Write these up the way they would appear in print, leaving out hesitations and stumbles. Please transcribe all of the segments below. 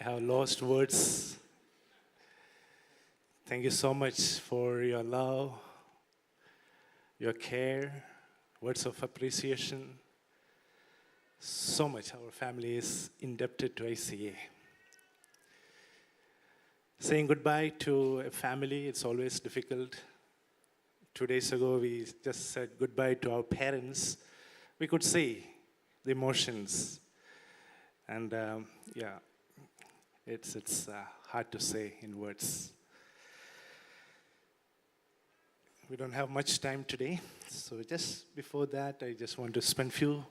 I have lost words. Thank you so much for your love, your care, words of appreciation. So much our family is indebted to ICA. Saying goodbye to a family, it's always difficult. 2 days ago, we just said goodbye to our parents. We could see the emotions. And it's hard to say in words. We don't have much time today. So just before that, I just want to spend a few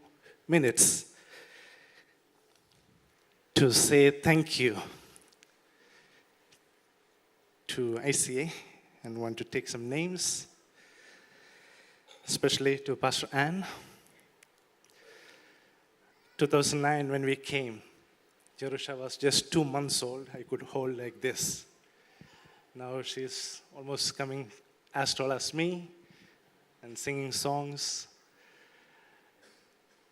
minutes to say thank you to ICA and want to take some names, especially to Pastor Ann. 2009, when we came, Jerusha was just 2 months old. I could hold like this. Now she's almost coming as tall as me and singing songs.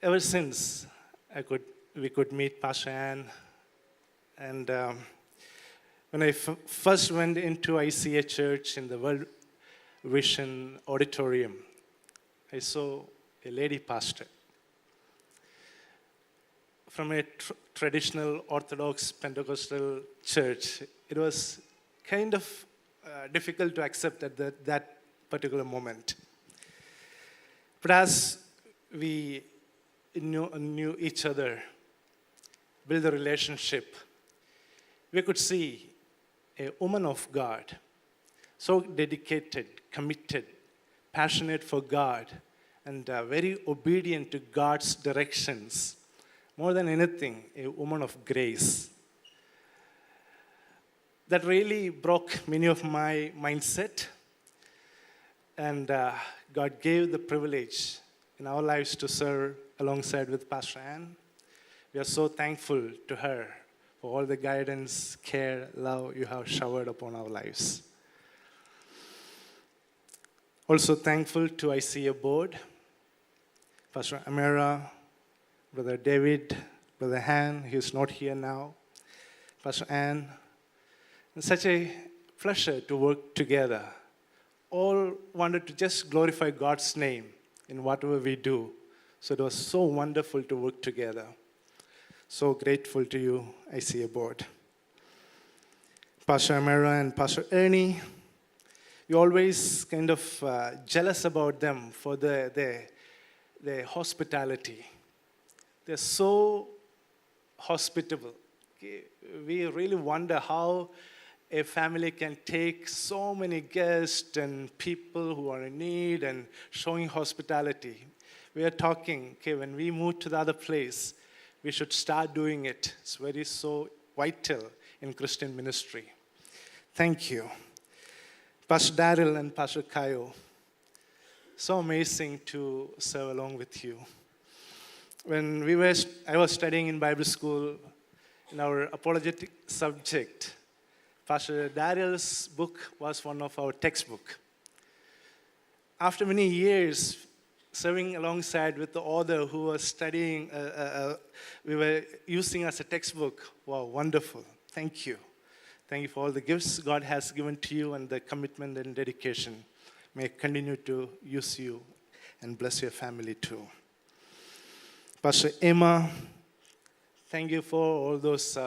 Ever since we could meet Pastor Ann, and when I first went into ICA Church in the World Vision Auditorium, I saw a lady pastor from a traditional Orthodox Pentecostal church. It was kind of difficult to accept at that particular moment. But as we knew each other, build a relationship, we could see a woman of God, so dedicated, committed, passionate for God, and very obedient to God's directions. More than anything, a woman of grace. That really broke many of my mindset. And God gave the privilege in our lives to serve alongside with Pastor Ann. We are so thankful to her for all the guidance, care, love you have showered upon our lives. Also thankful to ICA board, Pastor Amira, Brother David, Brother Han, he's not here now, Pastor Ann. It's such a pleasure to work together. All wanted to just glorify God's name in whatever we do. So it was so wonderful to work together. So grateful to you, ICA board. Pastor Amira and Pastor Ernie, we always kind of jealous about them for their hospitality. They're so hospitable. Okay? We really wonder how a family can take so many guests and people who are in need and showing hospitality. We are talking, okay, when we move to the other place, we should start doing it. It's very so vital in Christian ministry. Thank you. Pastor Daryl and Pastor Kayo, so amazing to serve along with you. When I was studying in Bible school, in our apologetic subject, Pastor Daryl's book was one of our textbook. After many years serving alongside with the author who was studying, we were using as a textbook. Wow, wonderful. Thank you. Thank you for all the gifts God has given to you and the commitment and dedication. May I continue to use you and bless your family too. Pastor Emma, thank you for all those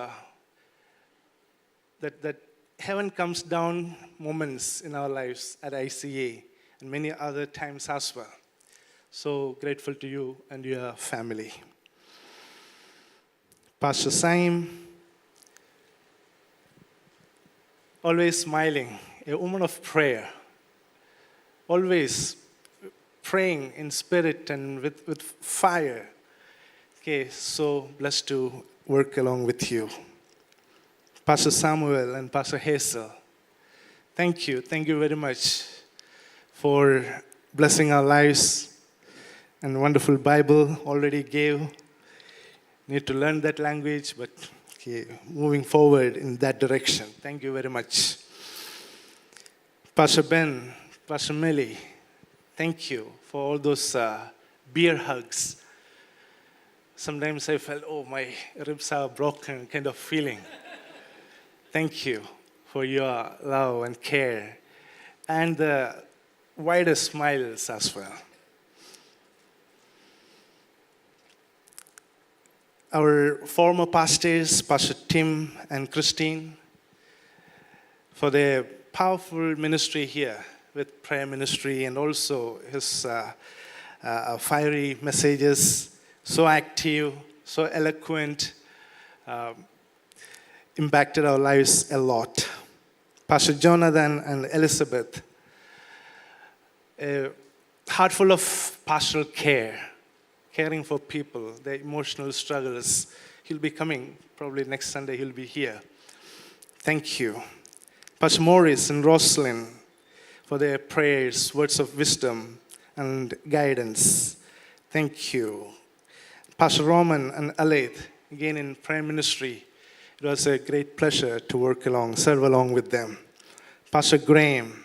that heaven comes down moments in our lives at ICA and many other times as well. So grateful to you and your family. Pastor Saim, always smiling, a woman of prayer, always praying in spirit and with fire. Okay, so blessed to work along with you. Pastor Samuel and Pastor Hazel, thank you very much for blessing our lives and wonderful Bible already gave. Need to learn that language, but okay, moving forward in that direction. Thank you very much. Pastor Ben, Pastor Melly, thank you for all those beer hugs. Sometimes I felt, oh, my ribs are broken kind of feeling. Thank you for your love and care and the widest smiles as well. Our former pastors, Pastor Tim and Christine, for their powerful ministry here with prayer ministry and also his fiery messages, so active, so eloquent, impacted our lives a lot. Pastor Jonathan and Elizabeth, a heart full of pastoral care, caring for people, their emotional struggles. He'll be coming, probably next Sunday he'll be here. Thank you. Pastor Morris and Rosalind for their prayers, words of wisdom and guidance. Thank you. Pastor Roman and Aleth, again in prayer ministry. It was a great pleasure to serve along with them. Pastor Graham.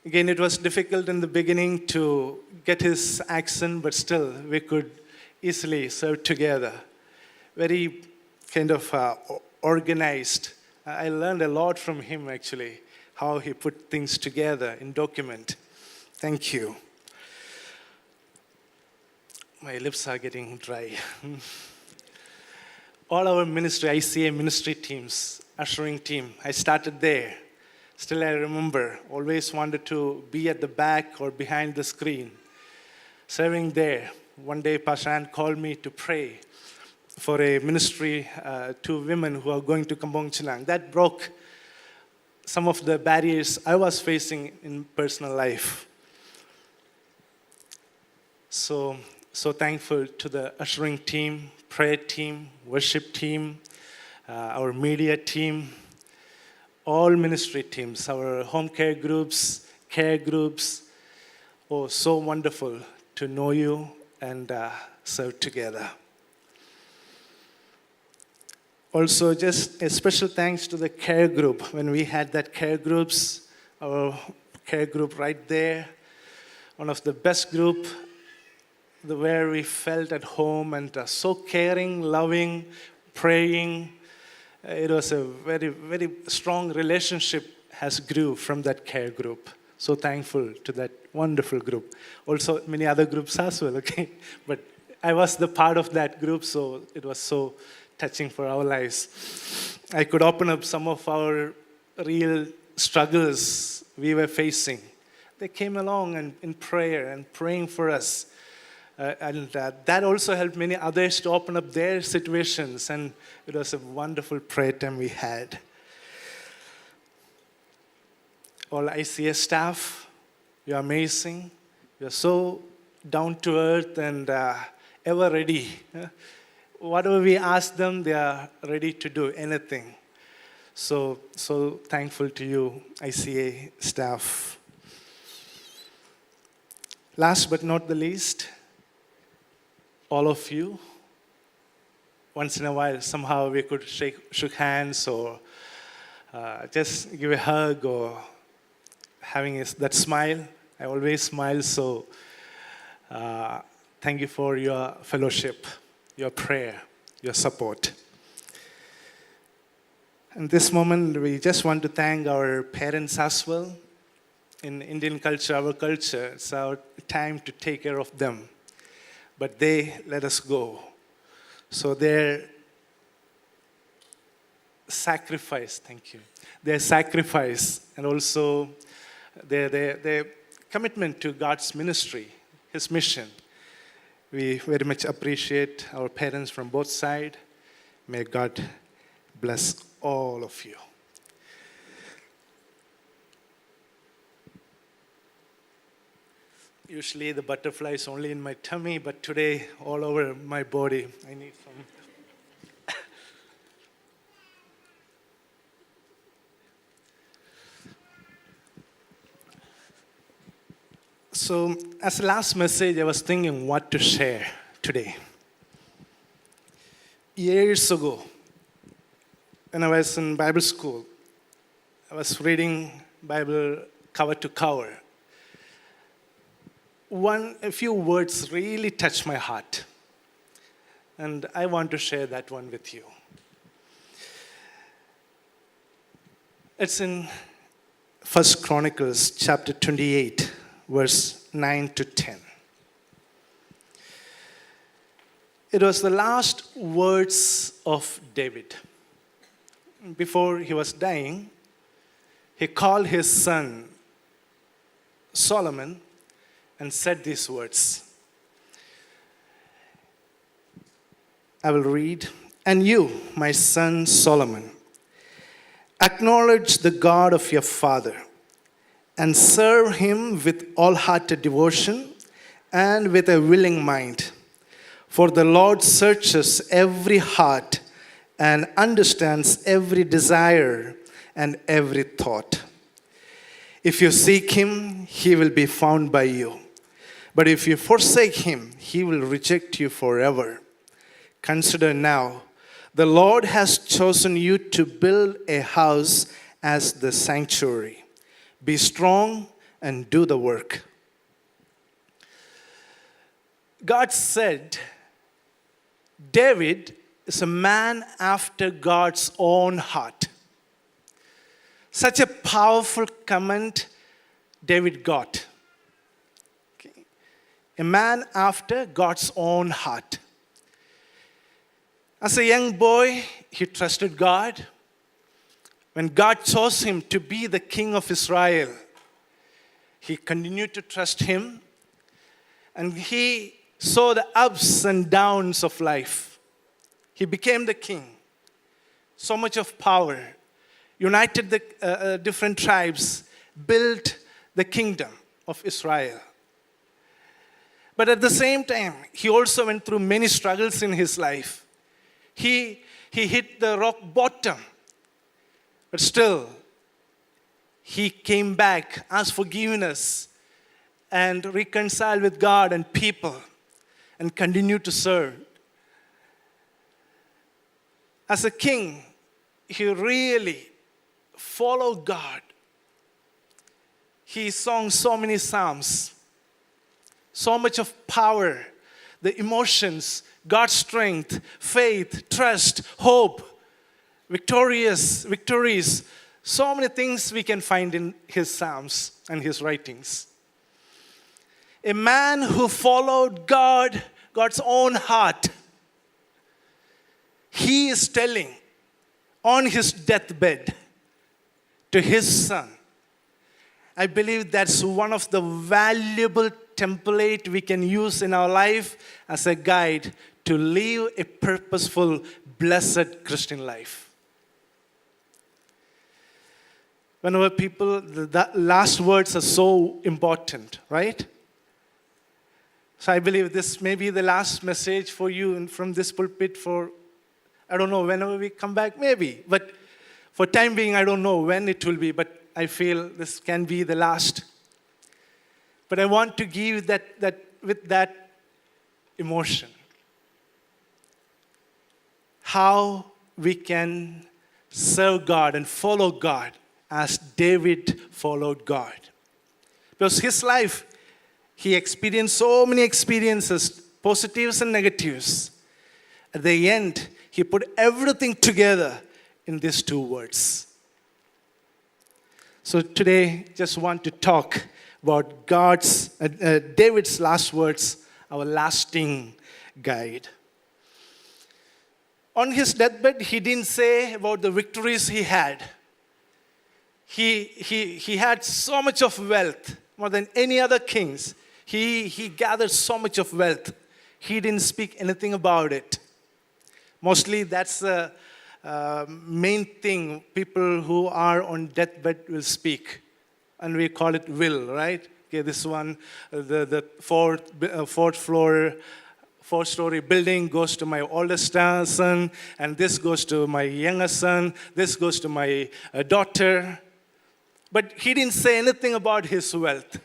Again, it was difficult in the beginning to get his accent, but still we could easily serve together. Very kind of organized. I learned a lot from him actually, how he put things together in document. Thank you. My lips are getting dry. All our ministry, ICA ministry teams, ushering team, I started there. Still I remember, always wanted to be at the back or behind the screen, serving there. One day, Pastor Ann called me to pray for a ministry to women who are going to Kampong Chhnang. That broke some of the barriers I was facing in personal life. So thankful to the ushering team, prayer team, worship team, our media team, all ministry teams, our home care groups, care groups. Oh, so wonderful to know you and serve together. Also, just a special thanks to the care group. When we had that care groups, our care group right there, one of the best group where we felt at home and so caring, loving, praying. It was a very, very strong relationship has grew from that care group. So thankful to that wonderful group. Also, many other groups as well, okay? But I was the part of that group, so it was so touching for our lives. I could open up some of our real struggles we were facing. They came along and in prayer and praying for us. That also helped many others to open up their situations, and it was a wonderful prayer time we had. All ICS staff, you're amazing. You're so down to earth and ever ready. Whatever we ask them, they are ready to do anything. So thankful to you, ICA staff. Last but not the least, all of you. Once in a while, somehow we could shook hands or just give a hug or having that smile. I always smile, so thank you for your fellowship, your prayer, your support. And this moment, we just want to thank our parents as well. In Indian culture, our culture, it's our time to take care of them. But they let us go. So their sacrifice, thank you, their sacrifice and also their commitment to God's ministry, His mission, we very much appreciate our parents from both sides. May God bless all of you. Usually the butterfly is only in my tummy, but today all over my body. I need some. So as a last message, I was thinking what to share today. Years ago, when I was in Bible school, I was reading Bible cover to cover. A few words really touched my heart. And I want to share that one with you. It's in First Chronicles chapter 28, verse 9 to 10. It was the last words of David. Before he was dying, he called his son Solomon and said these words. I will read. And you, my son Solomon, acknowledge the God of your father and serve him with all-hearted devotion and with a willing mind. For the Lord searches every heart and understands every desire and every thought. If you seek him, he will be found by you. But if you forsake him, he will reject you forever. Consider now, the Lord has chosen you to build a house as the sanctuary. Be strong and do the work. God said, David is a man after God's own heart. Such a powerful comment David got. Okay. A man after God's own heart. As a young boy, he trusted God. When God chose him to be the king of Israel, he continued to trust him. And he saw the ups and downs of life. He became the king. So much of power. United the different tribes. Built the kingdom of Israel. But at the same time, he also went through many struggles in his life. He hit the rock bottom. But still, he came back, asked forgiveness, and reconciled with God and people, and continued to serve. As a king, he really followed God. He sang so many psalms, so much of power, the emotions, God's strength, faith, trust, hope, victories, so many things we can find in his psalms and his writings. A man who followed God's own heart. He is telling on his deathbed to his son. I believe that's one of the valuable template we can use in our life as a guide to live a purposeful, blessed Christian life. Whenever people, the last words are so important, right? So I believe this may be the last message for you from this pulpit for, I don't know, whenever we come back, maybe. But for time being, I don't know when it will be, but I feel this can be the last. But I want to give that with that emotion. How we can serve God and follow God as David followed God. Because his life, he experienced so many experiences, positives and negatives. At the end, he put everything together in these two words. So today, just want to talk about David's last words, our lasting guide. On his deathbed, he didn't say about the victories he had. He had so much of wealth, more than any other kings. He gathered so much of wealth. He didn't speak anything about it. Mostly that's the main thing people who are on deathbed will speak. And we call it will, right? Okay, this one, the fourth-story building goes to my oldest son, and this goes to my younger son, this goes to my daughter. But he didn't say anything about his wealth.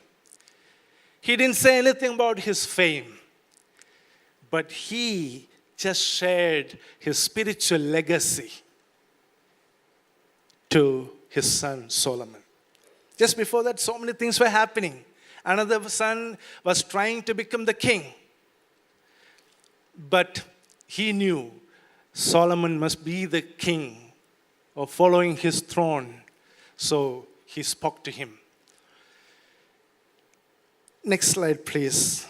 He didn't say anything about his fame. But he just shared his spiritual legacy to his son Solomon. Just before that, so many things were happening. Another son was trying to become the king. But he knew Solomon must be the king or following his throne So he spoke to him. Next slide, please.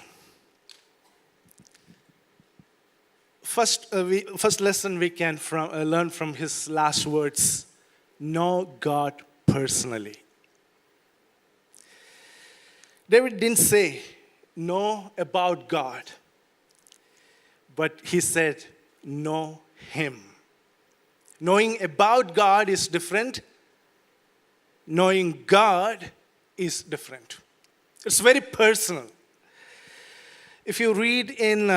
First lesson we can learn from his last words: know God personally. David didn't say know about God, but he said know him. Knowing about God is different. Knowing God is different. It's very personal. If you read in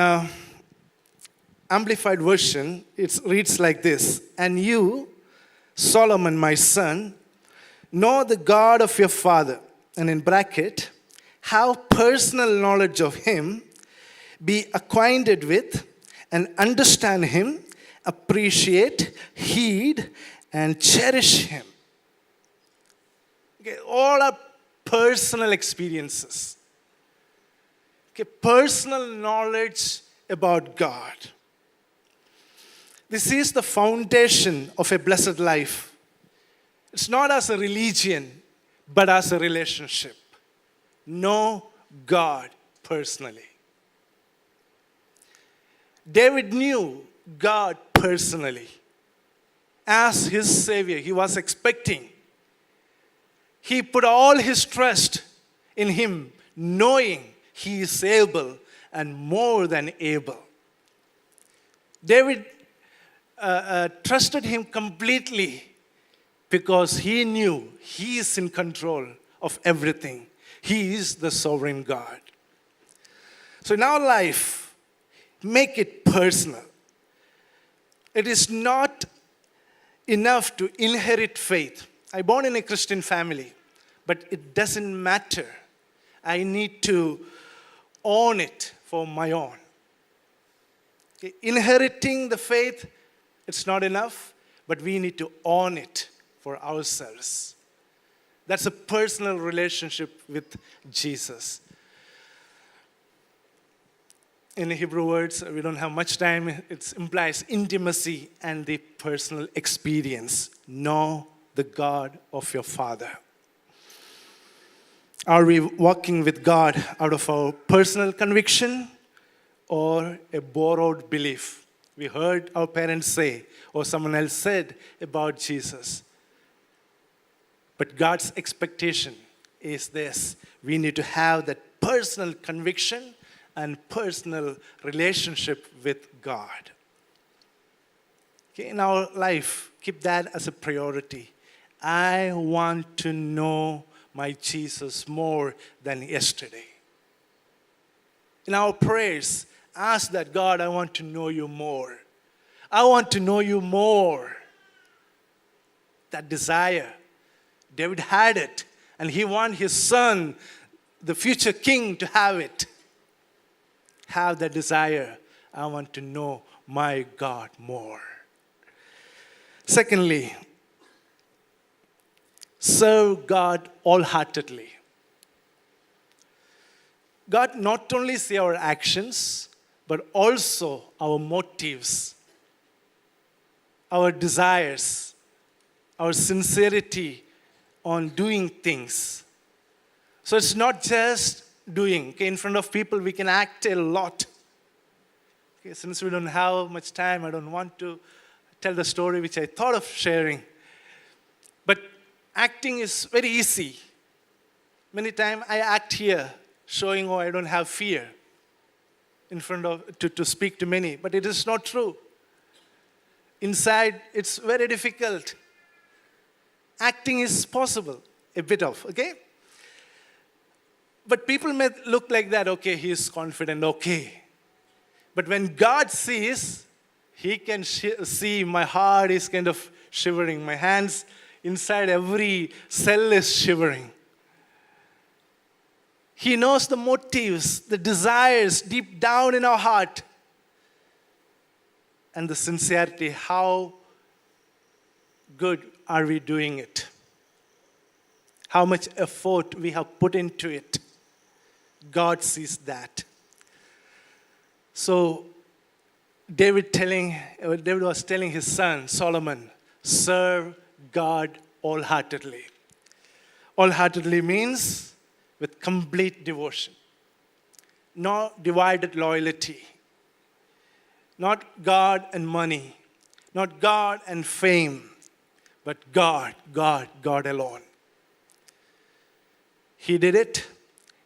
Amplified Version, it reads like this: and you, Solomon, my son, know the God of your father, and in bracket, have personal knowledge of him, be acquainted with and understand him, appreciate, heed, and cherish him. Okay, all are personal experiences. Okay, personal knowledge about God. This is the foundation of a blessed life. It's not as a religion, but as a relationship. Know God personally. David knew God personally as his Savior. He was expecting. He put all his trust in him, knowing he is able and more than able. David trusted him completely because he knew he is in control of everything. He is the sovereign God. So in our life, make it personal. It is not enough to inherit faith. I'm born in a Christian family, but it doesn't matter. I need to own it for my own. Okay? Inheriting the faith, it's not enough, but we need to own it for ourselves. That's a personal relationship with Jesus. In Hebrew words, we don't have much time. It implies intimacy and the personal experience. Know the God of your Father. Are we walking with God out of our personal conviction or a borrowed belief? We heard our parents say, or someone else said about Jesus. But God's expectation is this: we need to have that personal conviction and personal relationship with God. Okay, in our life, keep that as a priority. I want to know my Jesus more than yesterday. In our prayers, ask that, God, I want to know you more. I want to know you more. That desire. David had it, and he wanted his son, the future king, to have it. Have that desire. I want to know my God more. Secondly, serve God wholeheartedly. God not only sees our actions, but also our motives, our desires, our sincerity on doing things. So it's not just doing. Okay, in front of people, we can act a lot. Okay, since we don't have much time, I don't want to tell the story which I thought of sharing. But acting is very easy. Many times I act here, showing, I don't have fear in front of, to speak to many. But it is not true. Inside, it's very difficult. Acting is possible, a bit of, okay? But people may look like that, okay, he's confident, okay. But when God sees, he can see my heart is kind of shivering. My hands inside every cell is shivering. He knows the motives, the desires deep down in our heart. And the sincerity, how good are we doing it? How much effort we have put into it. God sees that. So David was telling his son, Solomon, serve God wholeheartedly. Wholeheartedly means with complete devotion. No divided loyalty. Not God and money. Not God and fame. But God, God, God alone. He did it.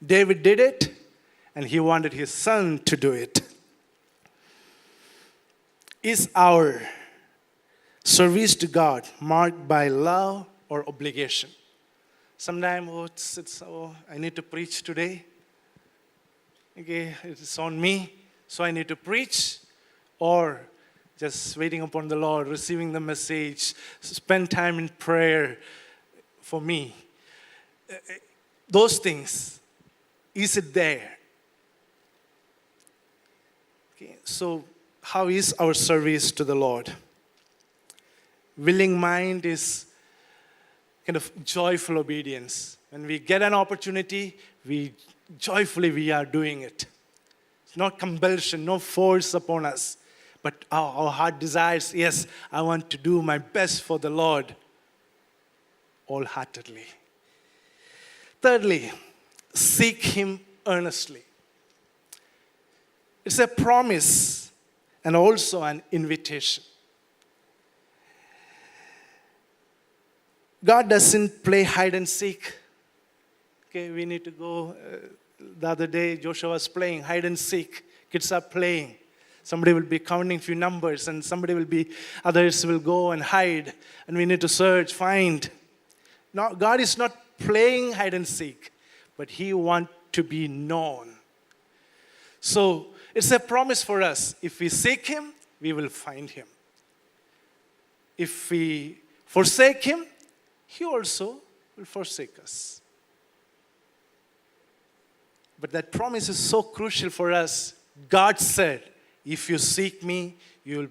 David did it. And he wanted his son to do it. Is our service to God marked by love or obligation? Sometimes I need to preach today. Okay, it's on me, so I need to preach. Or just waiting upon the Lord, receiving the message, spend time in prayer for me. Those things, is it there? Okay, so how is our service to the Lord? Willing mind is kind of joyful obedience. When we get an opportunity, we are doing it. It's not compulsion, no force upon us. But our heart desires, yes, I want to do my best for the Lord wholeheartedly. Thirdly, seek Him earnestly. It's a promise and also an invitation. God doesn't play hide and seek. Okay, we need to go. The other day, Joshua was playing hide and seek. Kids are playing. Somebody will be counting few numbers, and others will go and hide, and we need to search, find. No, God is not playing hide and seek, but He wants to be known. So it's a promise for us. If we seek Him, we will find Him. If we forsake Him, He also will forsake us. But that promise is so crucial for us. God said, if you seek me, you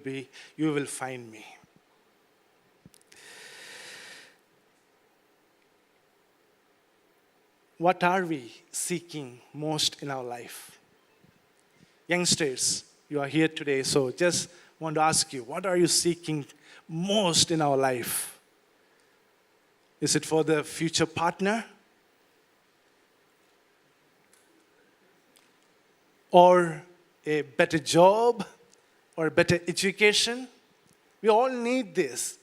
will find me. What are we seeking most in our life? Youngsters, you are here today, so just want to ask you, what are you seeking most in our life? Is it for the future partner? Or a better job? Or a better education? We all need this.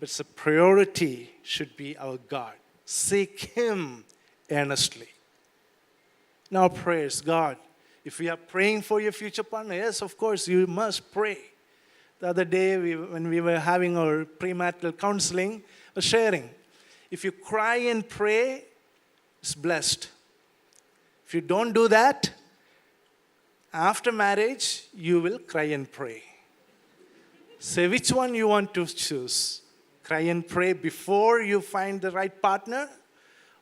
But the priority should be our God. Seek Him earnestly. In our prayers, God, if we are praying for your future partner, yes, of course, you must pray. The other day, when we were having our premarital counseling, I was sharing. If you cry and pray, it's blessed. If you don't do that, after marriage, you will cry and pray. Say which one you want to choose. Cry and pray before you find the right partner,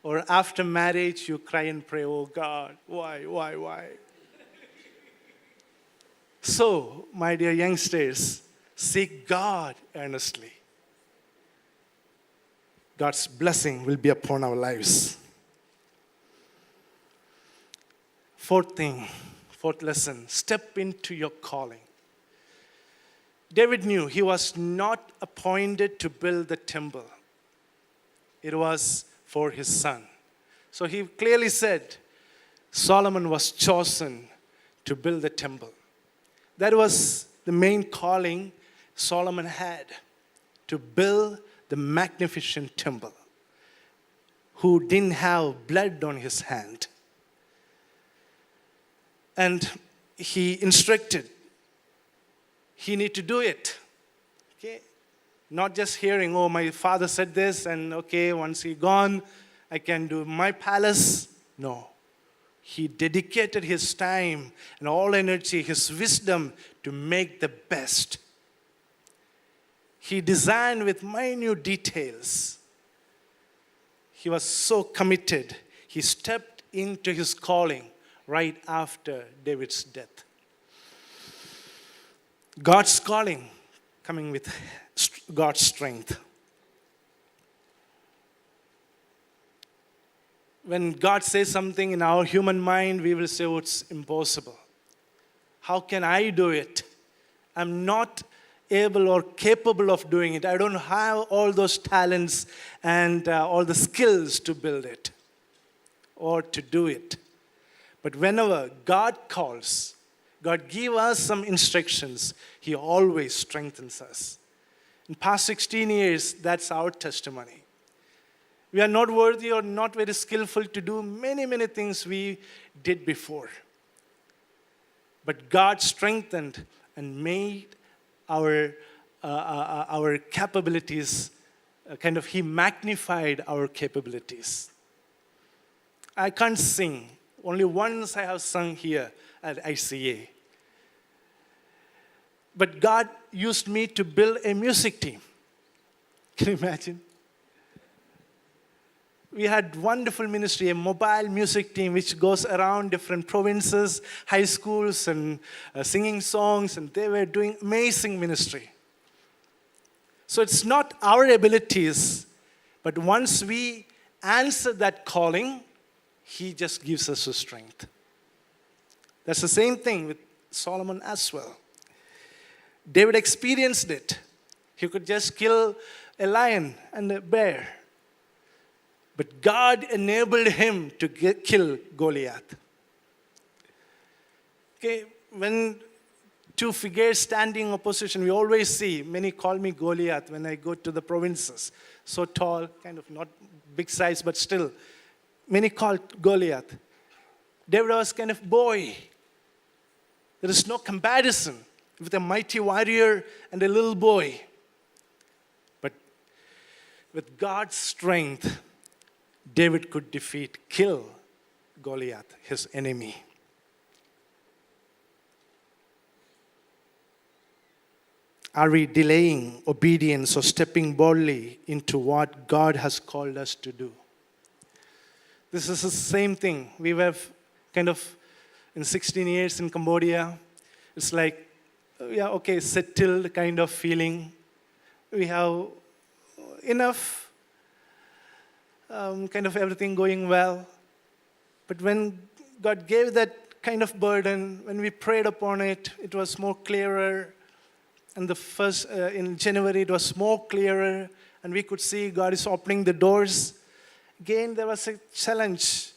or after marriage, you cry and pray, oh God, why? So, my dear youngsters, seek God earnestly. God's blessing will be upon our lives. Fourth lesson, step into your calling. David knew he was not appointed to build the temple. It was for his son. So he clearly said, Solomon was chosen to build the temple. That was the main calling Solomon had, to build the magnificent temple, who didn't have blood on his hand. And he instructed, he need to do it. Okay? Not just hearing, oh, my father said this, and okay, once he gone, I can do my palace. No. He dedicated his time and all energy, his wisdom to make the best. He designed with minute details. He was so committed. He stepped into his calling right after David's death. God's calling coming with God's strength. When God says something in our human mind, we will say, oh, it's impossible. How can I do it? I'm not able or capable of doing it. I don't have all those talents and all the skills to build it or to do it. But whenever God calls, God gives us some instructions, He always strengthens us. In past 16 years, that's our testimony. We are not worthy or not very skillful to do many, many things we did before. But God strengthened and made our capabilities, He magnified our capabilities. I can't sing. Only once I have sung here at ICA. But God used me to build a music team. Can you imagine? We had wonderful ministry, a mobile music team which goes around different provinces, high schools, and singing songs, and they were doing amazing ministry. So it's not our abilities, but once we answer that calling, He just gives us the strength. That's the same thing with Solomon as well. David experienced it. He could just kill a lion and a bear. But God enabled him to kill Goliath. Okay, when two figures standing opposition, we always see, many call me Goliath when I go to the provinces. So tall, kind of not big size, but still. Many call Goliath. David was kind of boy. There is no comparison with a mighty warrior and a little boy. But with God's strength, David could kill Goliath, his enemy. Are we delaying obedience or stepping boldly into what God has called us to do? This is the same thing. We have in 16 years in Cambodia, it's like, settled kind of feeling. We have enough everything going well. But when God gave that kind of burden, when we prayed upon it, it was more clearer. And in January, it was more clearer, and we could see God is opening the doors. Again, there was a challenge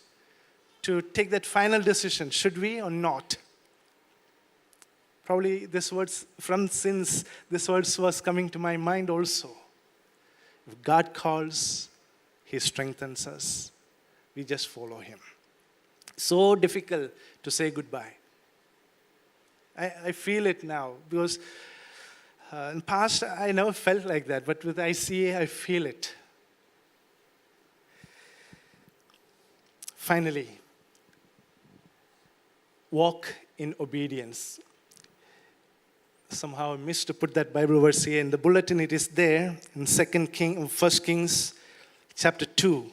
to take that final decision. Should we or not? Probably this words was coming to my mind also. If God calls, He strengthens us. We just follow Him. So difficult to say goodbye. I feel it now because in the past I never felt like that, but with ICA I feel it. Finally, walk in obedience. Somehow I missed to put that Bible verse here in the bulletin. It is there in 1 Kings chapter 2,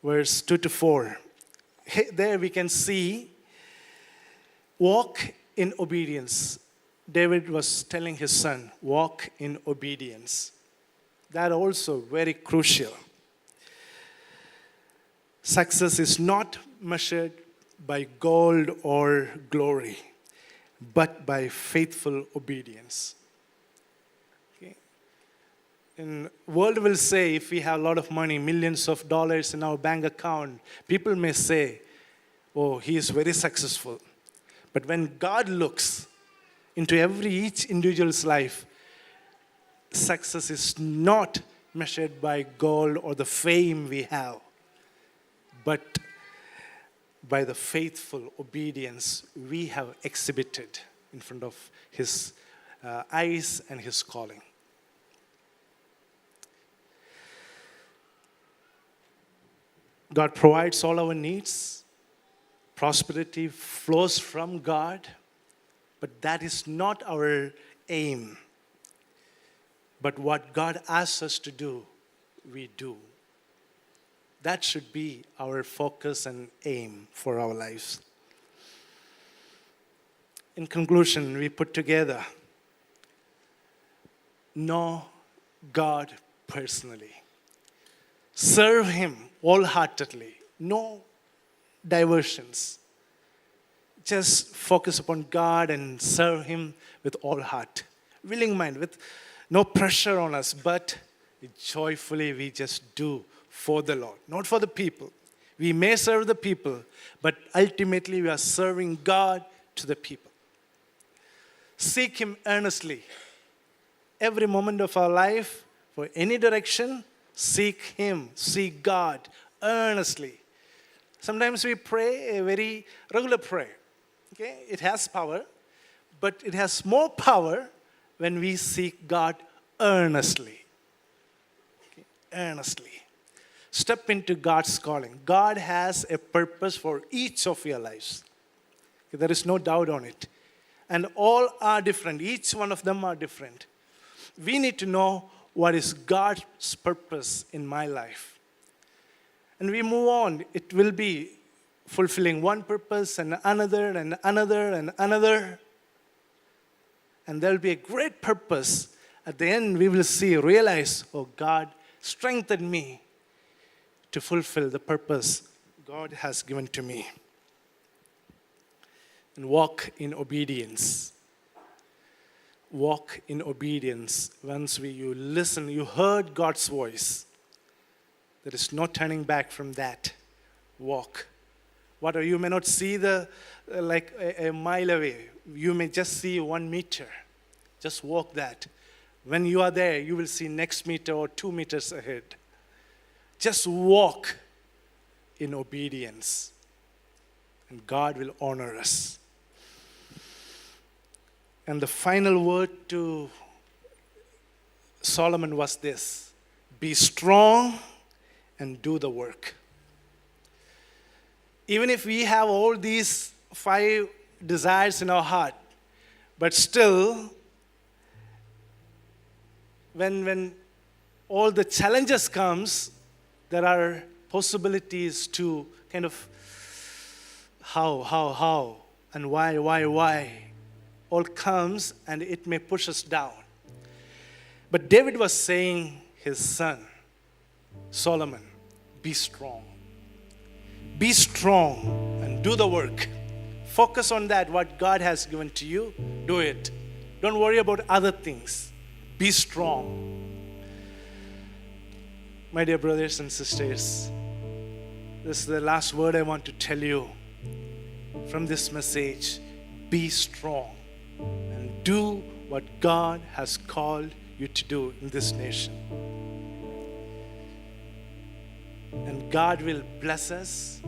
verse 2 to 4. There we can see walk in obedience. David was telling his son, walk in obedience. That also very crucial. Success is not measured by gold or glory, but by faithful obedience. Okay. And world will say, if we have a lot of money, millions of dollars in our bank account, people may say, oh, he is very successful. But when God looks into each individual's life, success is not measured by gold or the fame we have, but by the faithful obedience we have exhibited in front of His eyes and His calling. God provides all our needs. Prosperity flows from God, but that is not our aim. But what God asks us to do, we do. That should be our focus and aim for our lives. In conclusion, we put together, know God personally. Serve Him wholeheartedly. No diversions. Just focus upon God and serve Him with all heart. willing mind, with no pressure on us, but joyfully we just do for the Lord, not for the people. We may serve the people, but ultimately we are serving God to the people. Seek Him earnestly. Every moment of our life, for any direction, seek Him, seek God earnestly. Sometimes we pray a very regular prayer. Okay? It has power, but it has more power when we seek God earnestly. Okay? Earnestly. Step into God's calling. God has a purpose for each of your lives. Okay? There is no doubt on it. And all are different. Each one of them are different. We need to know what is God's purpose in my life. And we move on. It will be fulfilling one purpose and another and another and another. And there will be a great purpose. At the end, we will realize, oh, God strengthened me to fulfill the purpose God has given to me. And walk in obedience. Walk in obedience. Once you listen, you heard God's voice. There is no turning back from that. Walk. You may not see like a mile away. You may just see 1 meter. Just walk that. When you are there, you will see next meter or 2 meters ahead. Just walk in obedience. And God will honor us. And the final word to Solomon was this: be strong and do the work. Even if we have all these 5 desires in our heart, but still, when all the challenges comes, there are possibilities to kind of how, and why, all comes, and it may push us down. But David was saying his son, Solomon, be strong. Be strong and do the work. Focus on that, what God has given to you, do it. Don't worry about other things. Be strong. My dear brothers and sisters, this is the last word I want to tell you from this message. Be strong and do what God has called you to do in this nation. And God will bless us.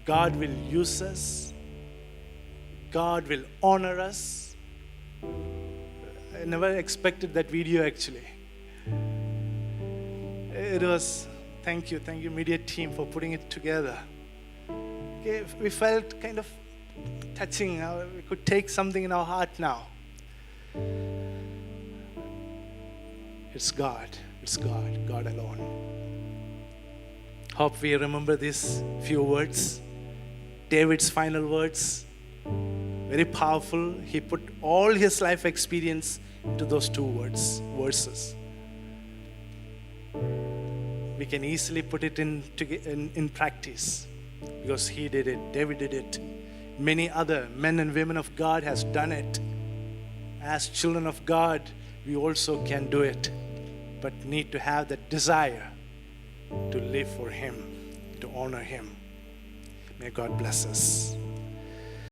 God will use us. God will honor us. I never expected that video actually. It was, thank you media team for putting it together. Okay, we felt kind of touching. We could take something in our heart now. It's God God alone. Hope we remember these few words. David's final words, very powerful. He put all his life experience into those 2 verses. We can easily put it in practice because he did it, David did it. Many other men and women of God has done it. As children of God, we also can do it, but need to have that desire to live for Him, to honor Him. May God bless us.